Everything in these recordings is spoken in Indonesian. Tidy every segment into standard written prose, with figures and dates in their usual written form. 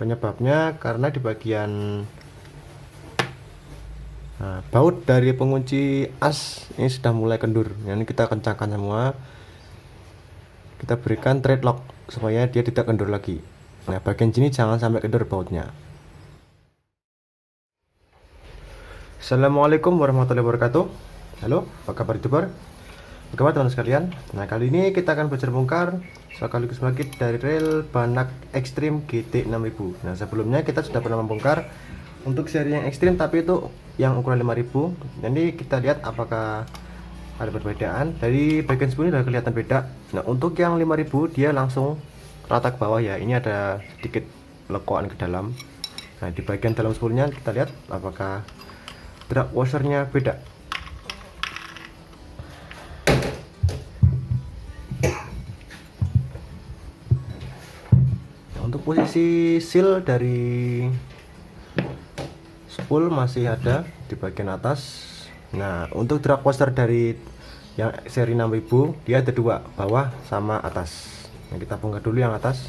Penyebabnya karena di bagian baut dari pengunci as ini sudah mulai kendur. Ini kita kencangkan semua. Kita berikan thread lock supaya dia tidak kendur lagi. Nah, bagian sini jangan sampai kendur bautnya. Assalamualaikum warahmatullahi wabarakatuh. Halo, apa kabar YouTuber? Apa kabar teman sekalian? Nah, kali ini kita akan belajar bongkar sekaligus merakit dari rel Banak Extreme GT 6000. Nah, sebelumnya kita sudah pernah membongkar untuk seri yang ekstrim, tapi itu yang ukuran 5000. Jadi kita lihat apakah ada perbedaan. Dari bagian spool ini sudah kelihatan beda. Nah, untuk yang 5000 dia langsung rata ke bawah ya. Ini ada sedikit lekuan ke dalam. Nah, di bagian dalam spoolnya kita lihat apakah drag washernya beda. Nah, untuk posisi seal dari spool masih ada di bagian atas. Nah, untuk drag washer dari yang seri 6000 dia ada dua, bawah sama atas. Nah, kita bongkar dulu yang atas.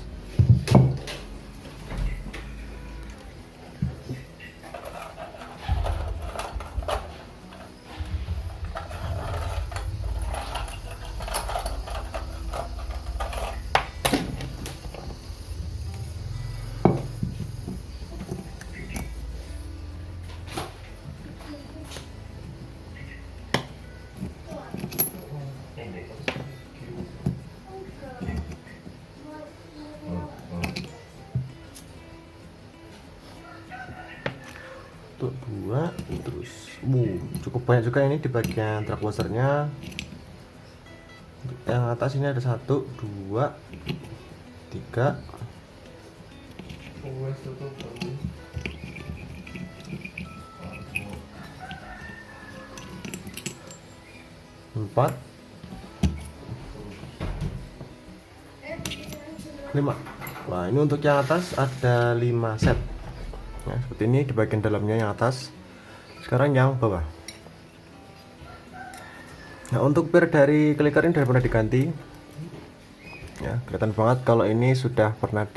Untuk dua, terus cukup banyak juga ini di bagian drag washernya. Untuk yang atas ini ada 1, 2, 3, 4, 5. Wah, ini untuk yang atas ada 5 set. Nah, seperti ini di bagian dalamnya yang atas. Sekarang yang bawah. Nah, untuk pir dari clicker ini sudah pernah diganti. Ya, kelihatan banget kalau ini sudah pernah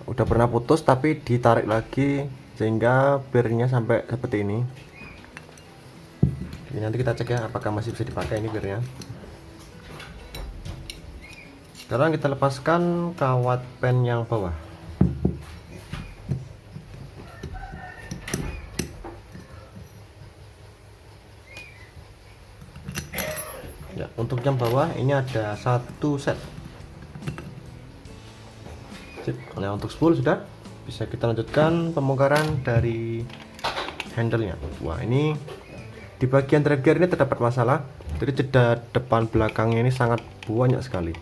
udah pernah putus, tapi ditarik lagi sehingga pirnya sampai seperti ini. Jadi nanti kita cek ya apakah masih bisa dipakai ini pirnya. Sekarang kita lepaskan kawat pen yang bawah. Ya, untuk yang bawah ini ada 1 set. Sip. Nah, untuk spool sudah bisa kita lanjutkan pembongkaran dari handle-nya. Wah, ini di bagian thread gear ini terdapat masalah. Jadi jeda depan belakangnya ini sangat banyak sekali.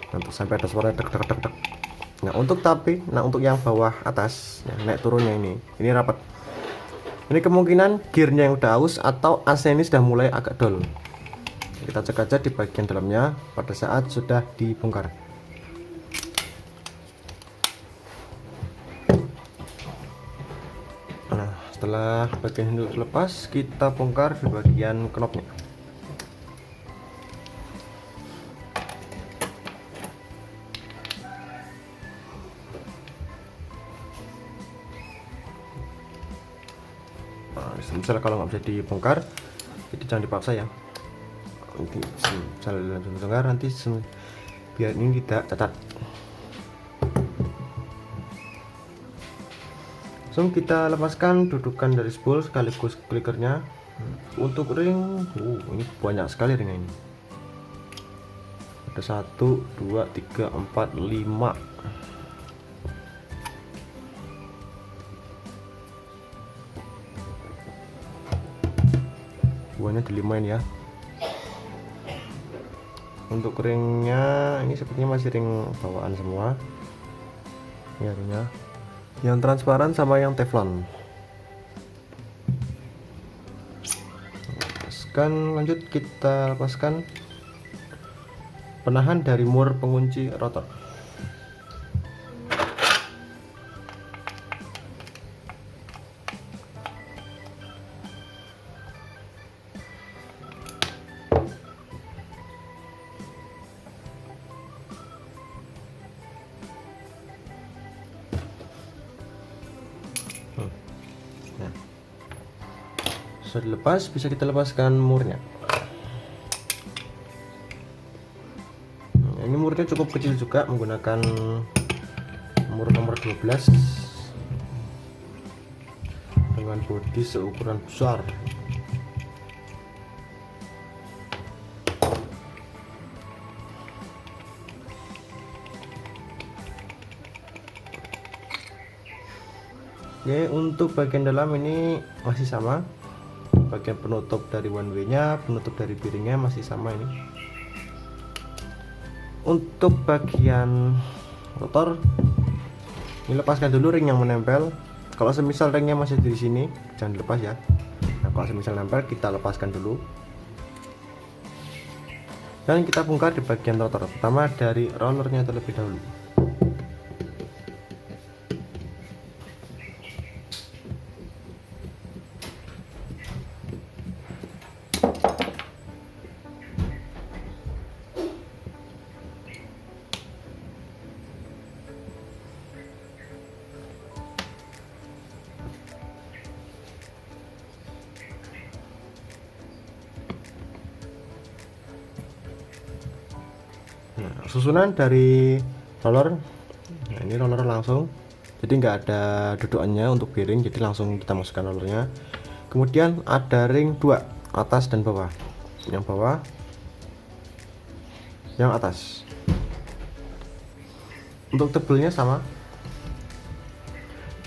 Untuk sampai ada suara tek tek tek tek. Nah, untuk yang bawah atas, ya, naik turunnya ini rapat. Ini kemungkinan gearnya yang udah aus atau AC ini sudah mulai agak dol. Kita cek aja di bagian dalamnya pada saat sudah dibongkar. Nah, setelah bagian handle lepas, kita bongkar di bagian knopnya. Nah, misalnya kalau nggak bisa dibongkar, jadi jangan dipaksa ya. Nanti misalnya langsung bongkar, nanti biar ini tidak cacat. Langsung kita lepaskan dudukan dari spool sekaligus clickernya. Untuk ring, ini banyak sekali ringnya ini. Ada 1, 2, 3, 4, 5. Buahnya di 5 ini ya. Untuk ringnya ini sepertinya masih ring bawaan semua. Ini ringnya yang transparan sama yang teflon. Lanjut kita lepaskan penahan dari mur pengunci rotor. Sudah dilepas, bisa kita lepaskan murnya. Ini murnya cukup kecil juga, menggunakan mur nomor 12 dengan bodi seukuran besar. Oke, untuk bagian dalam ini masih sama. Bagian penutup dari one way nya, penutup dari piringnya masih sama ini. Untuk bagian rotor ini lepaskan dulu ring yang menempel. Kalau semisal ringnya masih di sini jangan dilepas ya. Nah, kalau semisal nempel kita lepaskan dulu. Dan kita bongkar di bagian rotor, pertama dari rollernya terlebih dahulu. Nah, susunan dari roller, nah ini roller langsung, jadi nggak ada dudukannya untuk bearing, jadi langsung kita masukkan rollernya. Kemudian ada ring 2 atas dan bawah, yang bawah, yang atas. Untuk tebelnya sama.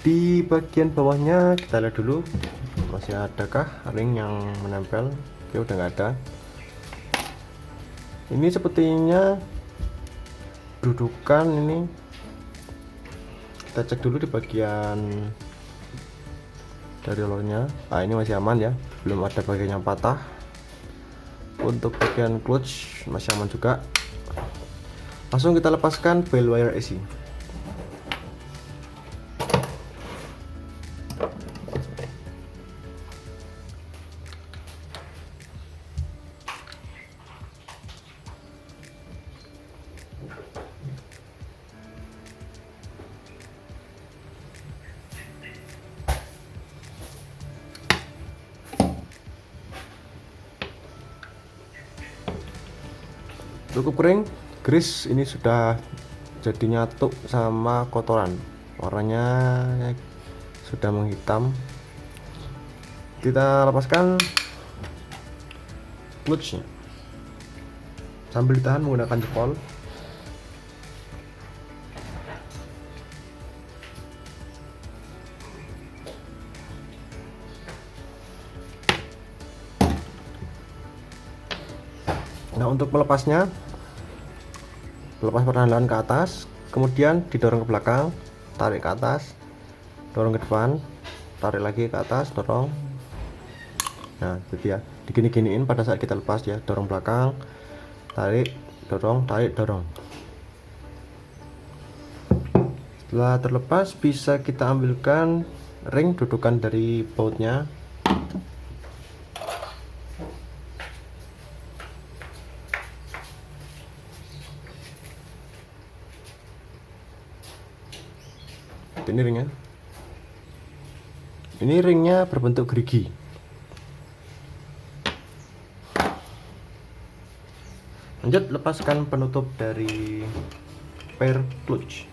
Di bagian bawahnya kita lihat dulu masih adakah ring yang menempel. Oke, udah nggak ada. Ini sepertinya dudukan ini, kita cek dulu di bagian dari rollernya. Nah, ini masih aman ya, belum ada bagian yang patah. Untuk bagian clutch masih aman juga. Langsung kita lepaskan bell wire AC. Cukup kering, grease ini sudah jadi nyatu sama kotoran, warnanya sudah menghitam. Kita lepaskan clutchnya sambil ditahan menggunakan jempol. Nah, untuk melepasnya, lepas perlahan-lahan ke atas, kemudian didorong ke belakang, tarik ke atas, dorong ke depan, tarik lagi ke atas, dorong. Nah, jadi ya, digini-giniin pada saat kita lepas ya, dorong belakang, tarik, dorong, tarik, dorong. Setelah terlepas, bisa kita ambilkan ring dudukan dari bautnya. Ini ringnya. Ini ringnya berbentuk gerigi. Lanjut, lepaskan penutup dari pair clutch.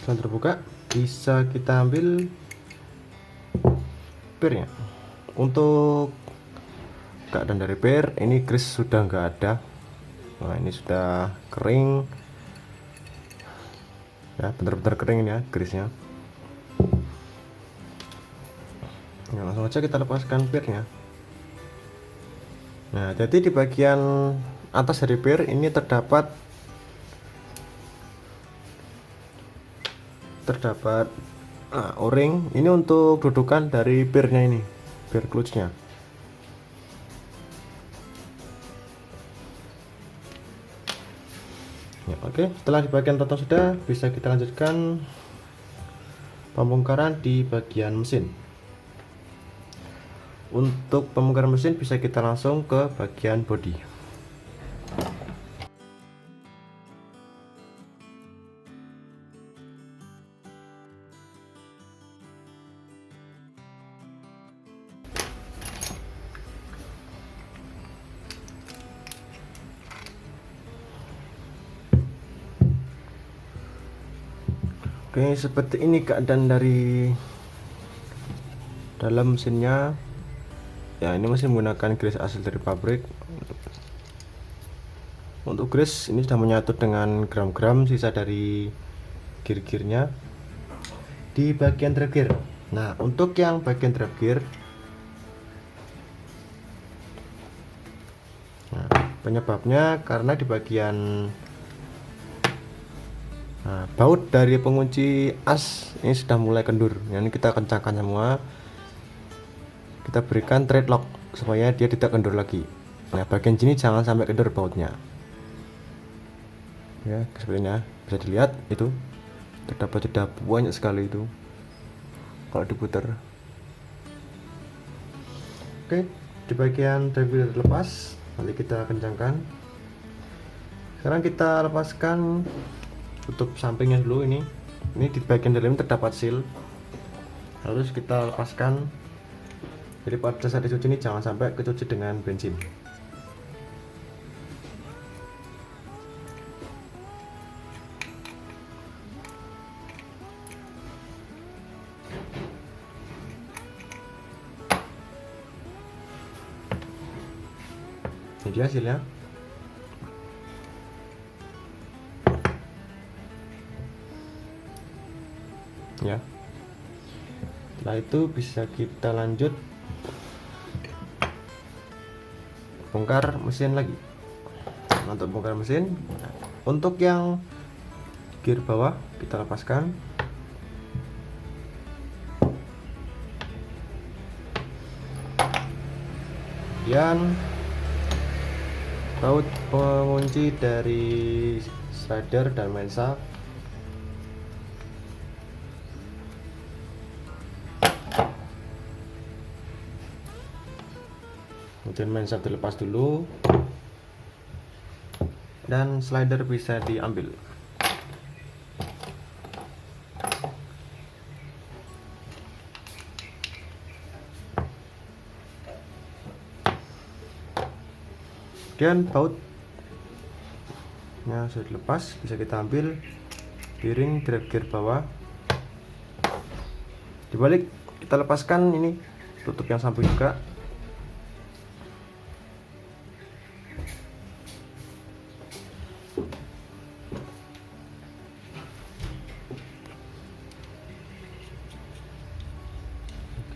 Setelah terbuka, bisa kita ambil pirnya. Untuk keadaan dari pir, ini grease sudah nggak ada. Nah, ini sudah kering ya, benar-benar kering ini ya grease-nya. Nah, langsung aja kita lepaskan pirnya. Nah, jadi di bagian atas dari pir ini terdapat o-ring. Ini untuk dudukan dari pirnya, ini pir clutchnya. Ya, oke, setelah di bagian rotor sudah, bisa kita lanjutkan pembongkaran di bagian mesin. Untuk pembongkaran mesin bisa kita langsung ke bagian bodi. Oke, seperti ini keadaan dari dalam mesinnya. Ya, ini masih menggunakan grease asli dari pabrik. Untuk grease ini sudah menyatu dengan gram-gram sisa dari gear-gearnya di bagian drive gear. Nah, untuk yang bagian drive gear, nah, penyebabnya karena di bagian baut dari pengunci as ini sudah mulai kendur. Ini kita kencangkan semua, kita berikan thread lock supaya dia tidak kendur lagi. Nah, bagian sini jangan sampai kendur bautnya ya. Seperti ini ya, bisa dilihat itu terdapat jeda banyak sekali itu kalau diputar. Oke, di bagian drive gear terlepas, nanti kita kencangkan. Sekarang kita lepaskan tutup sampingnya dulu. Ini di bagian dalam terdapat seal, harus kita lepaskan. Jadi pada saat dicuci ini jangan sampai kecuci dengan bensin. Ini dia hasilnya. Ya, setelah itu bisa kita lanjut bongkar mesin lagi. Untuk bongkar mesin, untuk yang gear bawah kita lepaskan. Kemudian baut pengunci dari slider dan main shaft kemudian main shaft dilepas dulu dan slider bisa diambil. Kemudian bautnya sudah dilepas, bisa kita ambil piring drive gear bawah, dibalik kita lepaskan ini tutup yang samping juga.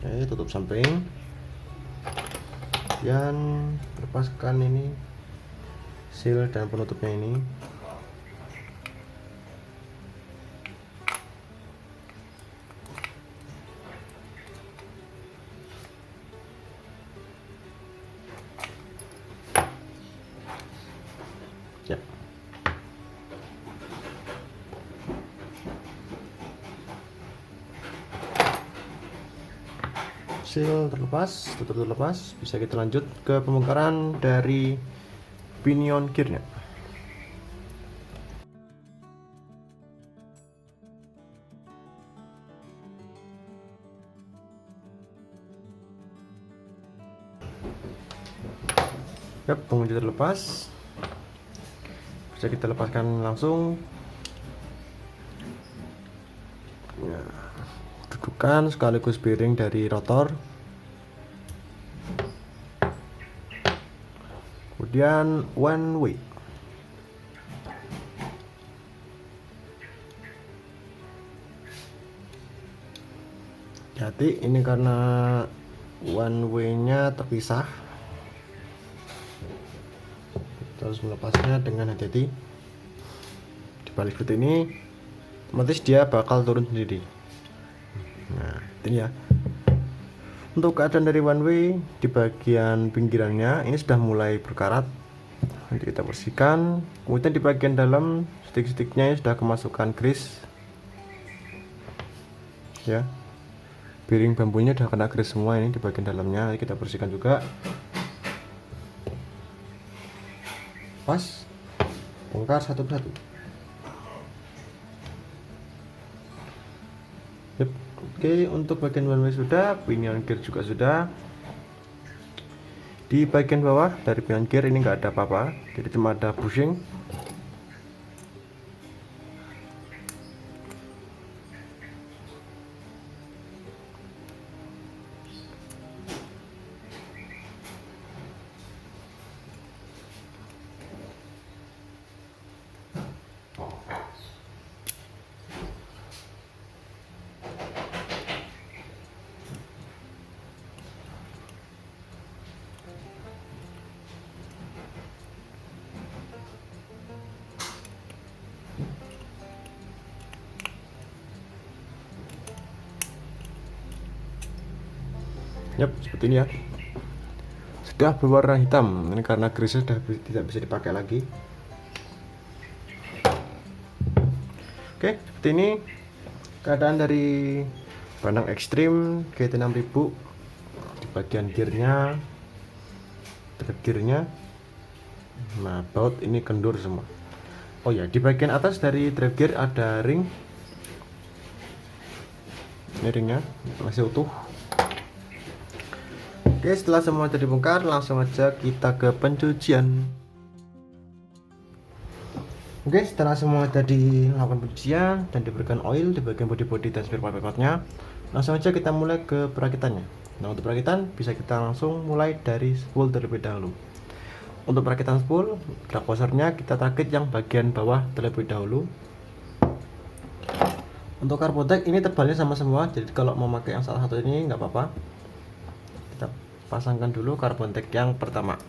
Oke, tutup samping dan lepaskan ini seal dan penutupnya ini. Ya. Seal terlepas, tutup terlepas, bisa kita lanjut ke pembongkaran dari pinion gearnya. Yap, pengunci terlepas, bisa kita lepaskan langsung. Ya, dudukan sekaligus bearing dari rotor. Kemudian one way. Jadi ini karena one way nya terpisah, kita harus melepasnya dengan hati-hati. Dibalik seperti ini, otomatis dia bakal turun sendiri. Nah, ini ya. Untuk keadaan dari one way, di bagian pinggirannya ini sudah mulai berkarat. Nanti kita bersihkan. Kemudian di bagian dalam stick-sticknya sudah kemasukan grease. Ya, piring bambunya udah kena grease semua ini di bagian dalamnya. Nanti kita bersihkan juga. Pas, bongkar satu persatu. Yep. Oke, untuk bagian one way sudah, pinion gear juga sudah. Di bagian bawah dari pinion gear ini nggak ada apa-apa, jadi cuma ada bushing. Yap, seperti ini ya. Sudah berwarna hitam. Ini karena grease sudah tidak bisa dipakai lagi. Oke, seperti ini keadaan dari Banak Extreme GT6000. Di bagian gearnya, drive gearnya, nah baut ini kendur semua. Oh ya, di bagian atas dari drive gear ada ring. Ini ringnya masih utuh. Oke, setelah semua sudah dibongkar, langsung aja kita ke pencucian. Oke, setelah semua tadi dilakukan pencucian dan diberikan oil di bagian body dan spare part-partnya, langsung aja kita mulai ke perakitannya. Nah, untuk perakitan bisa kita langsung mulai dari spool terlebih dahulu. Untuk perakitan spool, drag washernya kita rakit yang bagian bawah terlebih dahulu. Untuk carbon deck ini tebalnya sama semua, jadi kalau mau pakai yang salah satu ini nggak apa-apa. Kita pasangkan dulu carbon deck yang pertama.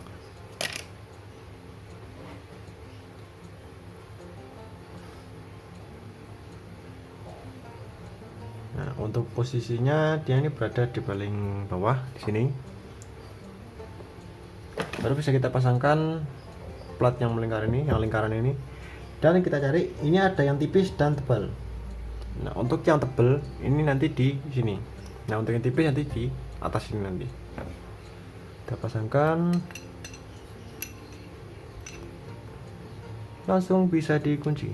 Nah, untuk posisinya dia ini berada di paling bawah di sini. Baru bisa kita pasangkan plat yang melingkar ini, yang lingkaran ini. Dan kita cari ini ada yang tipis dan tebal. Nah, untuk yang tebal ini nanti di sini. Nah, untuk yang tipis nanti di atas ini nanti. Kita pasangkan, langsung bisa dikunci.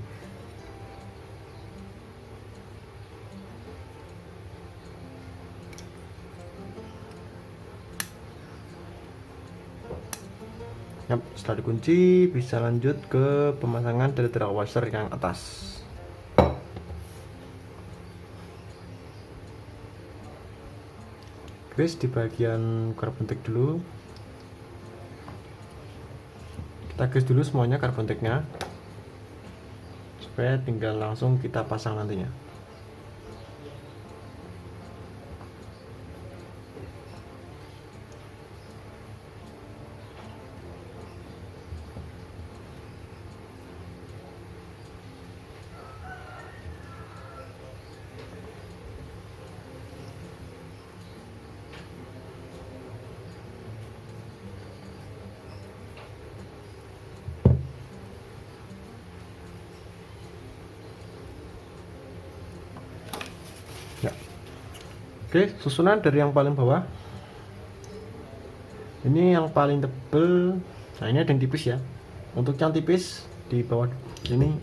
Yap, setelah dikunci bisa lanjut ke pemasangan dari drag washer yang atas. Grease di bagian carbon deck dulu. Kita grease dulu semuanya carbon decknya, supaya tinggal langsung kita pasang nantinya. Ya. Oke, susunan dari yang paling bawah. Ini yang paling tebel. Nah, ini ada yang tipis ya. Untuk yang tipis di bawah ini,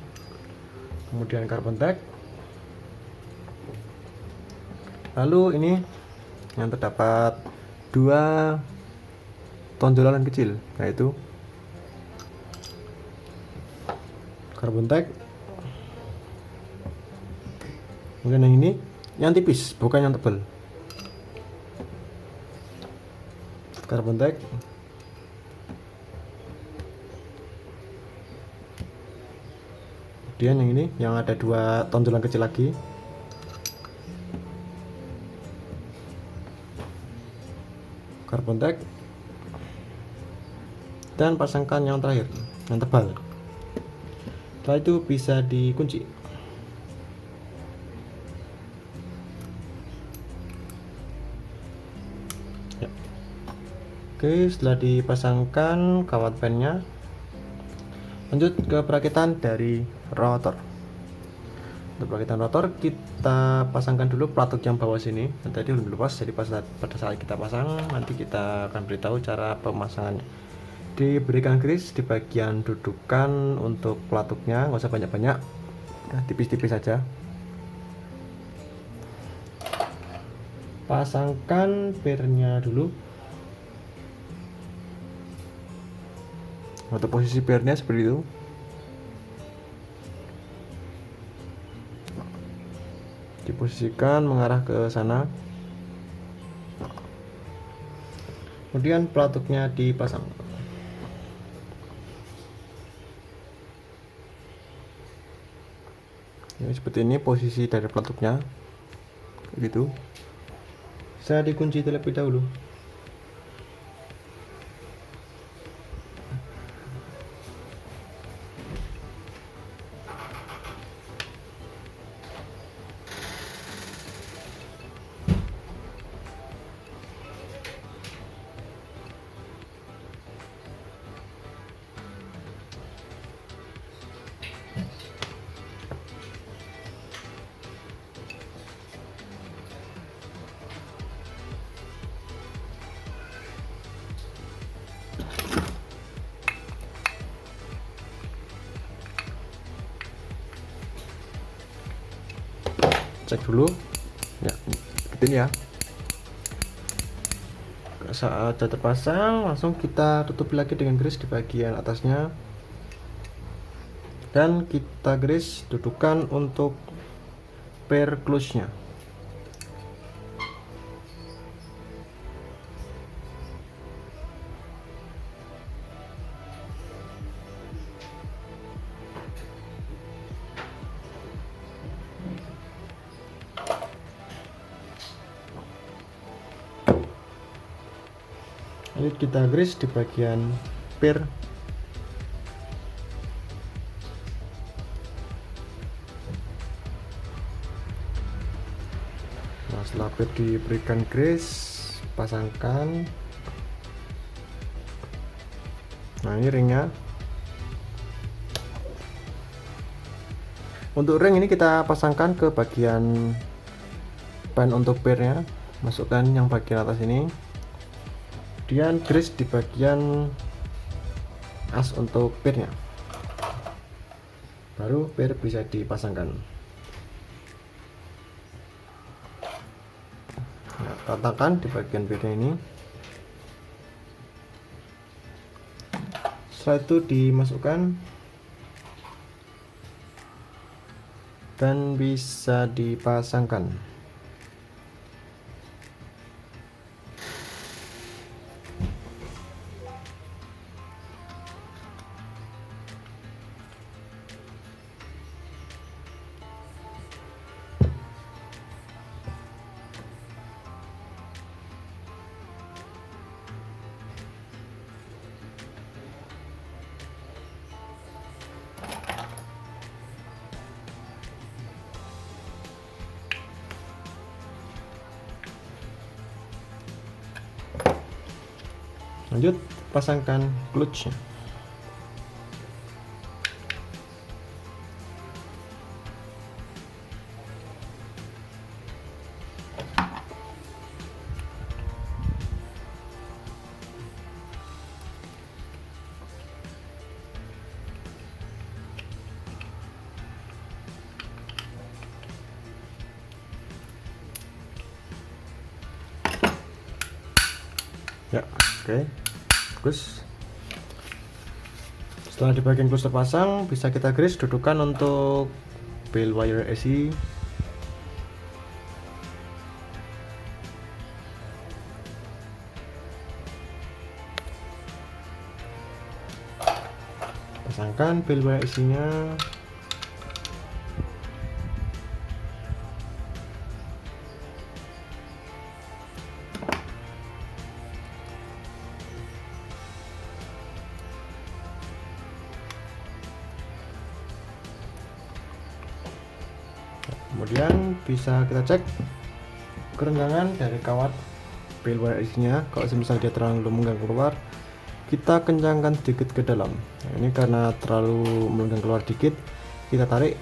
kemudian carbon deck. Lalu ini yang terdapat dua tonjolan kecil, yaitu carbon deck. Kemudian yang ini yang tipis, bukan yang tebal. Carbon deck. Kemudian yang ini yang ada dua tonjolan kecil lagi. Carbon deck. Dan pasangkan yang terakhir. yang tebal. Setelah itu bisa dikunci. Ya. Oke, setelah dipasangkan kawat pennya, lanjut ke perakitan dari rotor. Untuk perakitan rotor kita pasangkan dulu pelatuk yang bawah sini. Tadi belum lepas, jadi pada saat kita pasang nanti kita akan beritahu cara pemasangannya. Diberikan grease di bagian dudukan untuk pelatuknya, nggak usah banyak-banyak, tipis-tipis saja. Pasangkan pernya dulu. Untuk posisi pernya seperti itu. Diposisikan mengarah ke sana. Kemudian pelatuknya dipasang. Ini seperti ini posisi dari pelatuknya, gitu. Bisa dikunci terlebih dahulu. Cek dulu ya, ikutin ya. Saat sudah terpasang, langsung kita tutup lagi dengan grease di bagian atasnya, dan kita grease dudukan untuk per close nya. Lalu kita grease di bagian per. Nah, setelah per diberikan grease, pasangkan. Nah, ini ringnya. Untuk ring ini kita pasangkan ke bagian ban untuk pernya, masukkan yang bagian atas ini. Kemudian grease di bagian as untuk pernya, baru per bisa dipasangkan. Nah, ratakan di bagian pernya ini. Setelah itu dimasukkan dan bisa dipasangkan. Lanjut pasangkan clutch-nya. Ya, oke. Bagus. Setelah di bagian clutch terpasang, bisa kita grease dudukan untuk bell wire AC. Pasangkan bell wire AC-nya. Kemudian bisa kita cek kerenggangan dari kawat pil wire isinya. Kalau semisal dia terlalu melenggang keluar, kita kencangkan sedikit ke dalam. Nah, ini karena terlalu melenggang keluar dikit, kita tarik.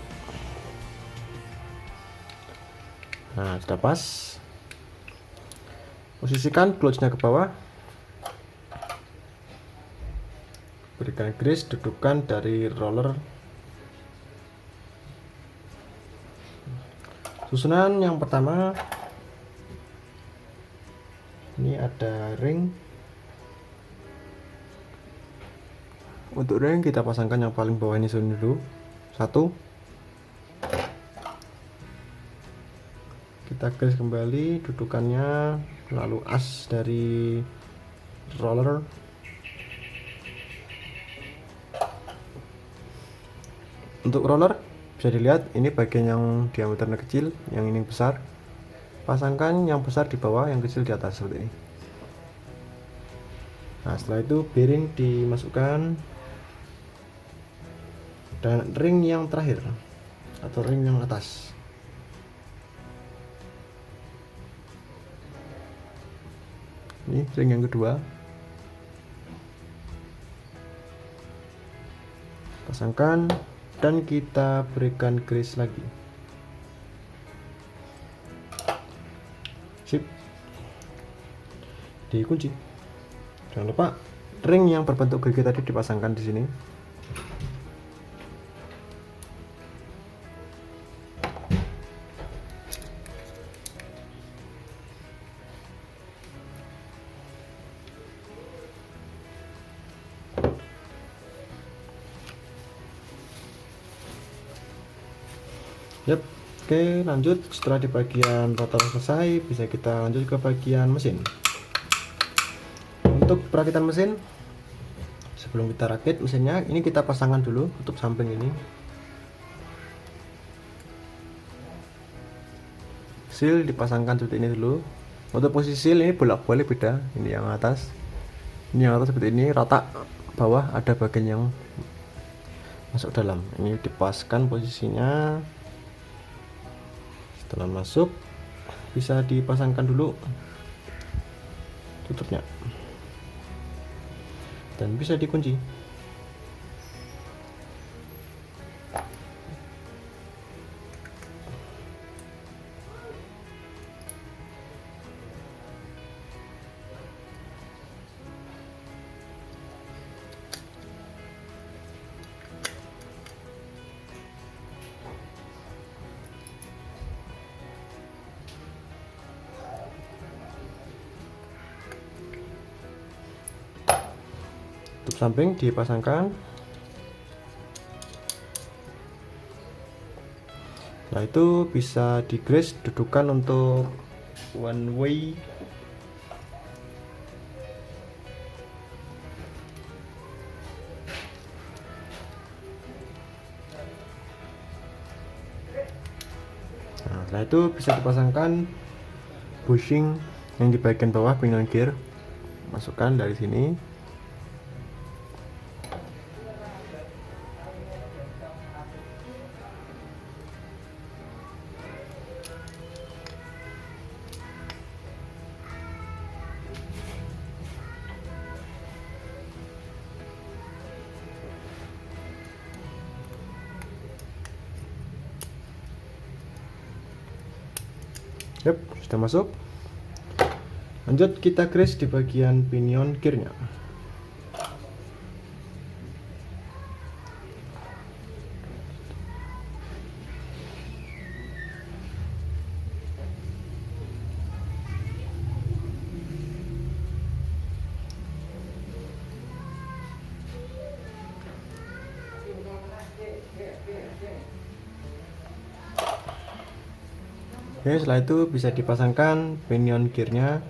Nah, sudah pas. Posisikan clutch-nya ke bawah. Berikan grease, dudukan dari roller. Susunan yang pertama, ini ada ring. Untuk ring kita pasangkan yang paling bawah ini dulu. Satu. Kita grease kembali dudukannya, lalu as dari roller. Untuk roller bisa dilihat ini bagian yang diameternya kecil, yang ini besar. Pasangkan yang besar di bawah, yang kecil di atas seperti ini. Nah, setelah itu bearing dimasukkan dan ring yang terakhir atau ring yang atas. Ini ring yang kedua. Pasangkan dan kita berikan grease lagi. Sip. Dikunci. Jangan lupa ring yang berbentuk gerigi tadi dipasangkan di sini. Yap, oke, lanjut. Setelah di bagian rotor selesai, bisa kita lanjut ke bagian mesin. Untuk perakitan mesin, sebelum kita rakit mesinnya, ini kita pasangkan dulu tutup samping ini. Seal dipasangkan seperti ini dulu. Untuk posisi seal ini bolak-balik beda. Ini yang atas seperti ini, rata. Bawah ada bagian yang masuk dalam. Ini dipaskan posisinya. Setelah masuk, bisa dipasangkan dulu tutupnya dan bisa dikunci. Tutup samping dipasangkan. Nah, itu bisa di grease dudukan untuk one way. Nah, setelah itu bisa dipasangkan bushing yang di bagian bawah pinion gear. Masukkan dari sini. Yep, sudah masuk. Lanjut kita grease di bagian pinion gearnya. Oke, setelah itu bisa dipasangkan pinion gearnya.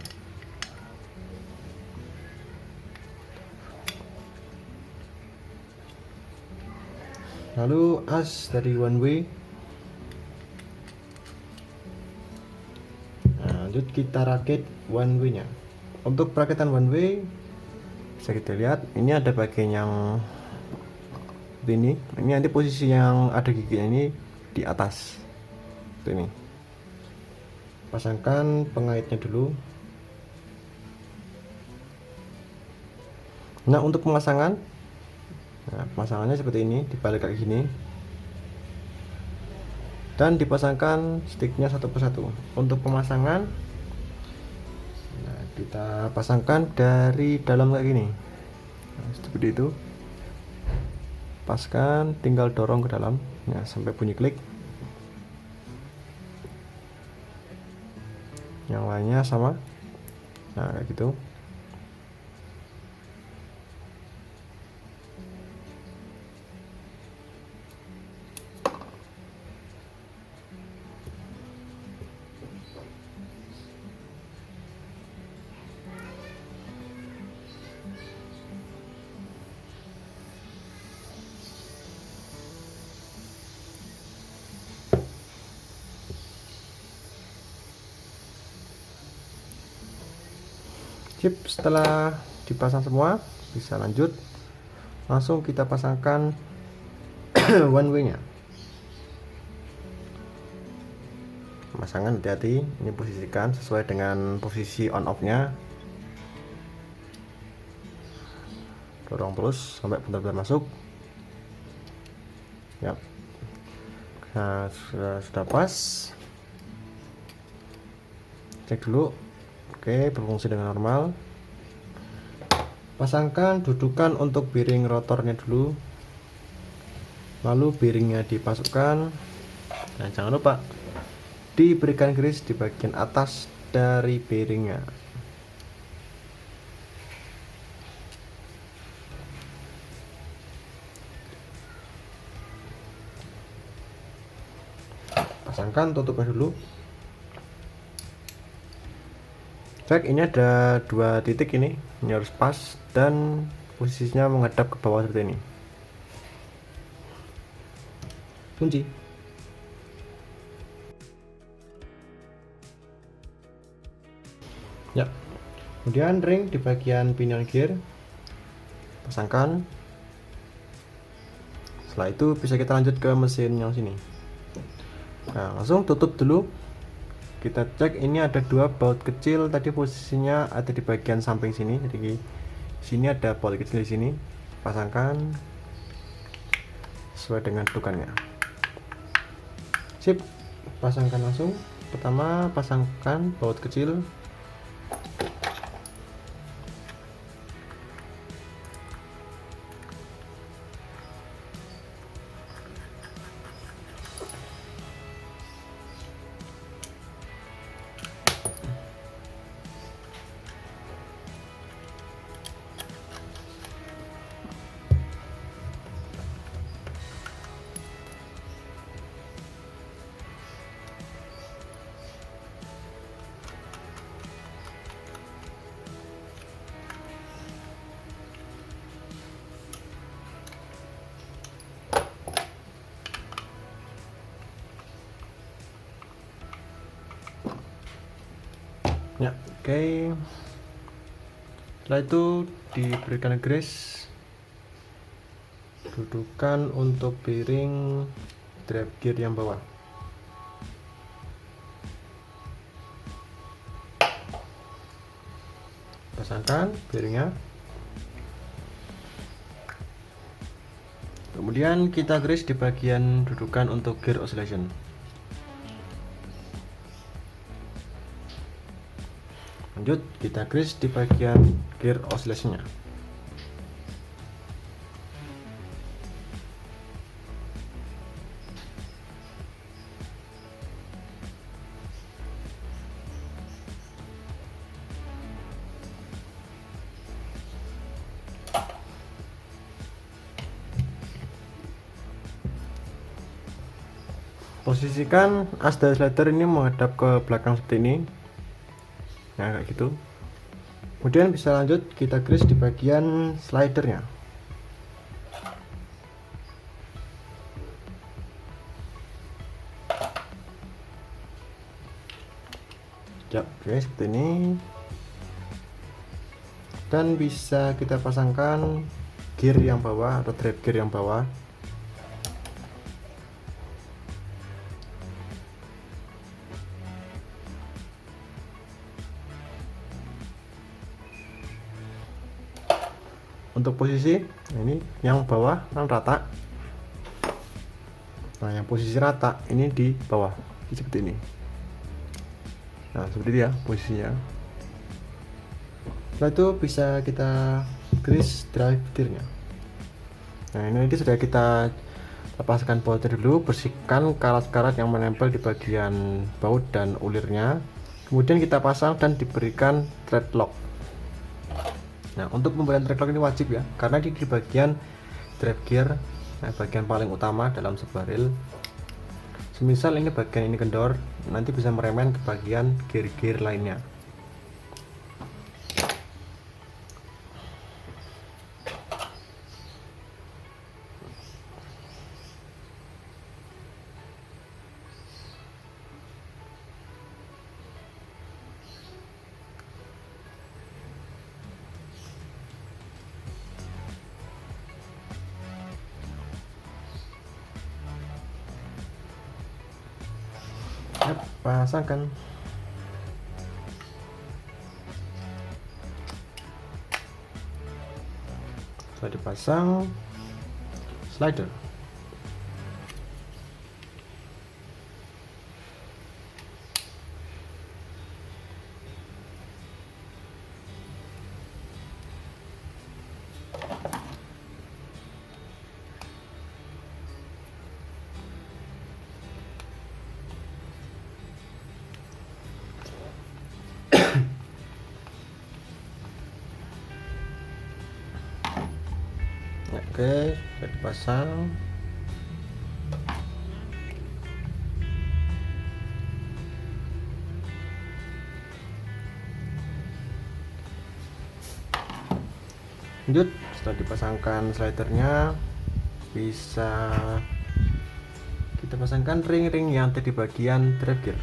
Lalu as dari one way. Nah, lanjut kita rakit one way nya. Untuk perakitan one way bisa kita lihat ini ada bagian yang ini nanti posisi yang ada giginya ini di atas. seperti ini. Pasangkan pengaitnya dulu. Nah, untuk pemasangan, pemasangannya seperti ini, dibalik kayak gini dan dipasangkan sticknya satu persatu. Untuk pemasangan, nah, kita pasangkan dari dalam kayak gini, seperti itu. Paskan, tinggal dorong ke dalam, ya, sampai bunyi klik. Yang lainnya sama, nah kayak gitu. Sip, setelah dipasang semua, bisa lanjut. Langsung kita pasangkan one way nya. Pemasangan hati-hati, ini posisikan sesuai dengan posisi on off nya. Dorong terus sampai benar-benar masuk. Ya. Nah, sudah pas. Cek dulu. Oke, berfungsi dengan normal. Pasangkan dudukan untuk bearing rotornya dulu, lalu bearingnya dipasukkan, dan jangan lupa diberikan grease di bagian atas dari bearingnya. Pasangkan tutupnya dulu. Cek, ini ada 2 titik, ini harus pas dan posisinya menghadap ke bawah seperti ini. Kunci. Ya. Kemudian ring di bagian pinion gear, pasangkan. Setelah itu bisa kita lanjut ke mesin yang sini. Nah, langsung tutup dulu. Kita cek, ini ada 2 baut kecil, tadi posisinya ada di bagian samping sini. Jadi sini ada baut kecil di sini. Pasangkan sesuai dengan dudukannya. Sip, pasangkan langsung. Pertama, pasangkan baut kecil. Ya, oke. Setelah itu diberikan grease dudukan untuk bearing drive gear yang bawah. Pasangkan bearingnya. Kemudian kita grease di bagian dudukan untuk gear oscillation. Lanjut, kita grease di bagian gear oscillation-nya. Posisikan as dari slider ini menghadap ke belakang seperti ini. Nah, kayak gitu. Kemudian bisa lanjut kita grease di bagian slidernya. Ya, oke, seperti ini. Dan bisa kita pasangkan gear yang bawah atau drive gear yang bawah. untuk posisi ini yang bawah kan rata. Nah, yang posisi rata ini di bawah seperti ini. Nah, seperti itu ya posisinya. Setelah itu bisa kita grease drive tirnya. Nah, ini sudah kita lepaskan bautnya dulu, bersihkan karat-karat yang menempel di bagian baut dan ulirnya. Kemudian kita pasang dan diberikan thread lock. Nah, untuk pemberian thread lock ini wajib ya, karena di bagian drive gear, nah, bagian paling utama dalam sebuah reel. Semisal ini bagian ini kendor, nanti bisa meremeh ke bagian gear-gear lainnya. Pasangkan. Setelah dipasang, slider. Oke, sudah dipasang. Lanjut, setelah dipasangkan slidernya, bisa kita pasangkan ring-ring yang ada di bagian drive gear.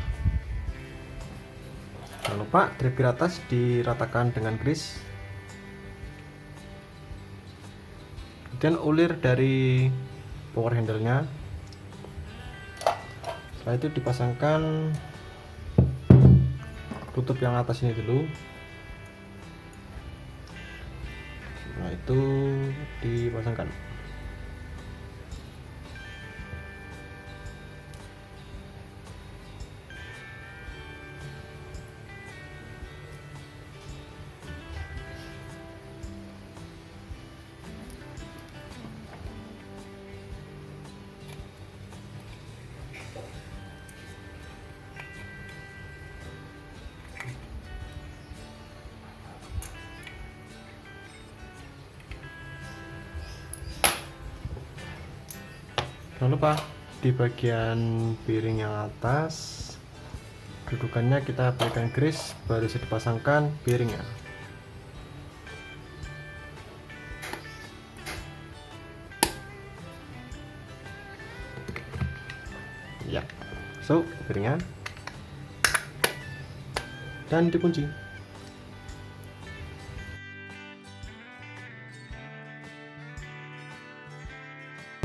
Jangan lupa drive gear atas diratakan dengan grease. Kemudian ulir dari power handle-nya. Setelah itu dipasangkan tutup yang atas ini dulu. Nah, itu dipasangkan. Jangan lupa di bagian piring yang atas dudukannya kita berikan grease, baru bisa dipasangkan piringnya. Ya, so piringnya dan dikunci.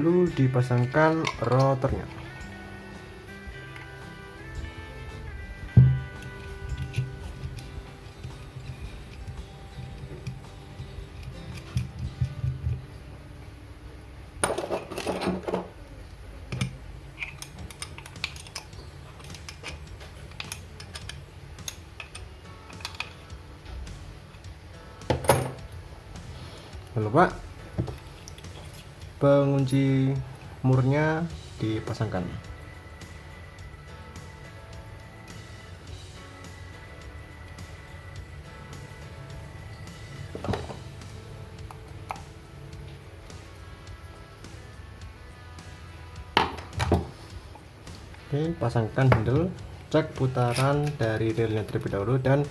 Lalu dipasangkan rotornya. Jangan lupa pengunci murnya dipasangkan. Oke, pasangkan handle, cek putaran dari reelnya terlebih dahulu dan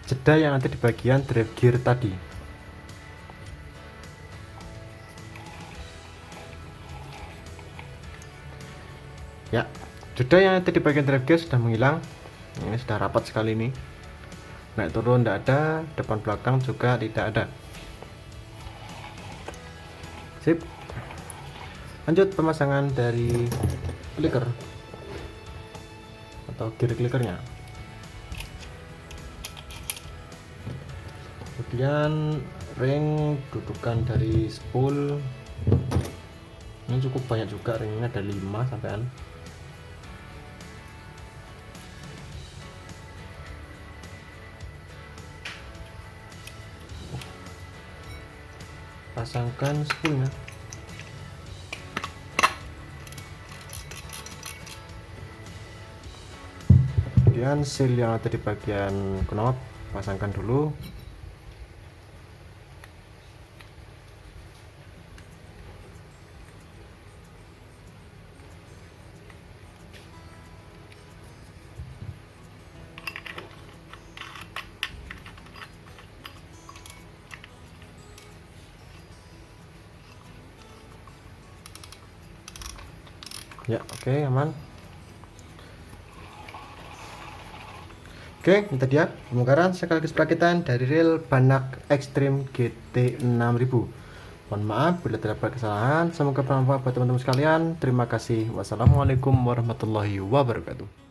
jeda yang ada di bagian drive gear tadi. Ya, jeda yang ada di bagian drive gear sudah menghilang. Ini sudah rapat sekali ini. Naik turun tidak ada, depan belakang juga tidak ada. Sip. Lanjut pemasangan dari clicker atau gear clickernya. Kemudian ring dudukan dari spool ini cukup banyak juga, ringnya ada 5 sampean. Pasangkan spoolnya. Kemudian seal yang ada di bagian knop pasangkan dulu. Ya, oke, aman. Oke, itu dia pembongkaran sekaligus perakitan dari rel Banak Extreme GT 6000. Mohon maaf bila terdapat kesalahan. Semoga bermanfaat buat teman-teman sekalian. Terima kasih. Wassalamualaikum warahmatullahi wabarakatuh.